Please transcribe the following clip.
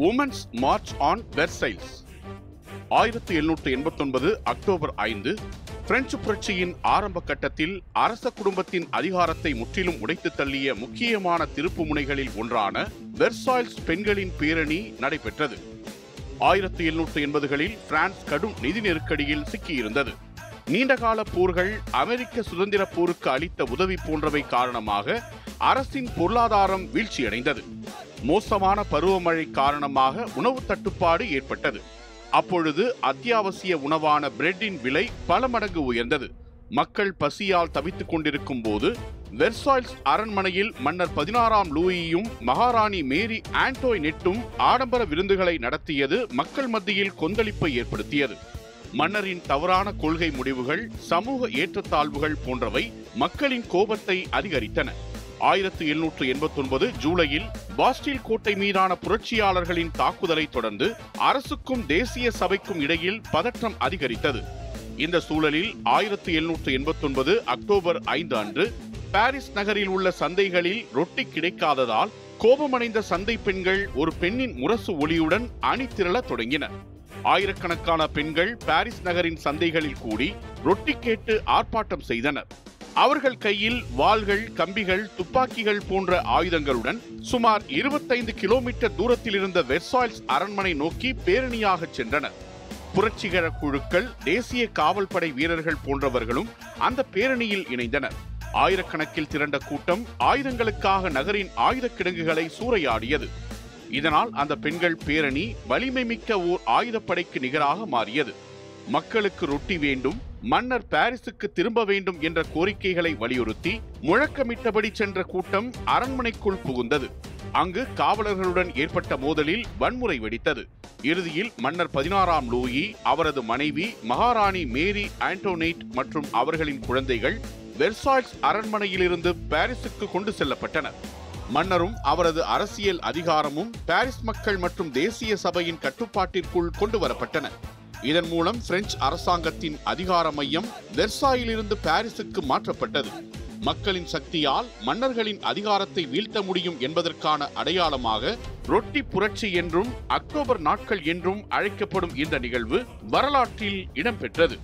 Women's March on Versailles. 1789 October 5 French புரட்சியின் ஆரம்ப கட்டத்தில் அரச குடும்பத்தின் அதிகாரத்தை முற்றிலும் உடைத்து தள்ளிய முக்கியமான திருப்பு முனைகளில் ஒன்றான வெர்சாய்ல்ஸ் பெண்களின் பேரணி நடைபெற்றது. 1780களில் பிரான்ஸ் கடும் நிதி நெருக்கடியில் சிக்கியிருந்தது. நீண்டகால போர்கள், அமெரிக்க சுதந்திர போருக்கு அளித்த உதவி போன்றவை காரணமாக அரசின் பொருளாதாரம் வீழ்ச்சியடைந்தது. மோசமான பருவமழை காரணமாக உணவு தட்டுப்பாடு ஏற்பட்டது. அப்பொழுது அத்தியாவசிய உணவான பிரெட்டின் விலை பல மடங்கு உயர்ந்தது. மக்கள் பசியால் தவித்துக் கொண்டிருக்கும் போது வெர்சாய்ல்ஸ் அரண்மனையில் மன்னர் 16ஆம் லூயியும் மகாராணி மேரி ஆண்டோய்னெட்டும் ஆடம்பர விருந்துகளை நடத்தியது மக்கள் மத்தியில் கொந்தளிப்பை ஏற்படுத்தியது. மன்னரின் தவறான கொள்கை முடிவுகள், சமூக ஏற்றத்தாழ்வுகள் போன்றவை மக்களின் கோபத்தை அதிகரித்தன. 1789 ஜூலையில் பாஸ்டில் கோட்டை மீதான புரட்சியாளர்களின் தாக்குதலை தொடர்ந்து அரசுக்கும் தேசிய சபைக்கும் இடையில் பதற்றம் அதிகரித்தது. இந்த சூழலில் 1789 அக்டோபர் 5 அன்று பாரிஸ் நகரில் உள்ள சந்தைகளில் ரொட்டி கிடைக்காததால் கோபமடைந்த சந்தை பெண்கள் ஒரு பெண்ணின் முரசு ஒலியுடன் அணி திரளத் தொடங்கினர். ஆயிரக்கணக்கான பெண்கள் பாரிஸ் நகரின் சந்தைகளில் கூடி ரொட்டி கேட்டு ஆர்ப்பாட்டம் செய்தனர். அவர்கள் கையில் வாள்கள், கம்பிகள், துப்பாக்கிகள் போன்ற ஆயுதங்களுடன் சுமார் 25 கிலோமீட்டர் தூரத்தில் இருந்த வெர்சாய்ல்ஸ் அரண்மனை நோக்கி பேரணியாக சென்றனர். புரட்சிகர குழுக்கள், தேசிய காவல் படை வீரர்கள் போன்றவர்களும் அந்த பேரணியில் இணைந்தனர். ஆயிரக்கணக்கில் திரண்ட கூட்டம் ஆயுதங்களுக்காக நகரின் ஆயுத கிடங்குகளை சூறையாடியது. இதனால் அந்த பெண்கள் பேரணி வலிமை மிக்க ஓர் ஆயுதப்படைக்கு நிகராக மாறியது. மக்களுக்கு ரொட்டி வேண்டும், மன்னர் பாரிஸுக்கு திரும்ப வேண்டும் என்ற கோரிக்கைகளை வலியுறுத்தி முழக்கமிட்டபடி சென்ற கூட்டம் அரண்மனைக்குள் புகுந்தது. அங்கு காவலர்களுடன் ஏற்பட்ட மோதலில் வன்முறை வெடித்தது. இறுதியில் மன்னர் 16ஆம் லூயி, அவரது மனைவி மகாராணி மேரி ஆண்டோனேட் மற்றும் அவர்களின் குழந்தைகள் வெர்சாய்ல்ஸ் அரண்மனையிலிருந்து பாரிஸுக்கு கொண்டு செல்லப்பட்டனர். மன்னரும் அவரது அரசியல் அதிகாரமும் பாரிஸ் மக்கள் மற்றும் தேசிய சபையின் கட்டுப்பாட்டிற்குள் கொண்டு வரப்பட்டன. இதன் மூலம் பிரெஞ்சு அரசாங்கத்தின் அதிகார மையம் வெர்சாயிலிருந்து பாரிஸுக்கு மாற்றப்பட்டது. மக்களின் சக்தியால் மன்னர்களின் அதிகாரத்தை வீழ்த்த முடியும் என்பதற்கான அடையாளமாக ரொட்டி புரட்சி என்றும் அக்டோபர் நாட்கள் என்றும் அழைக்கப்படும் இந்த நிகழ்வு வரலாற்றில் இடம்பெற்றது.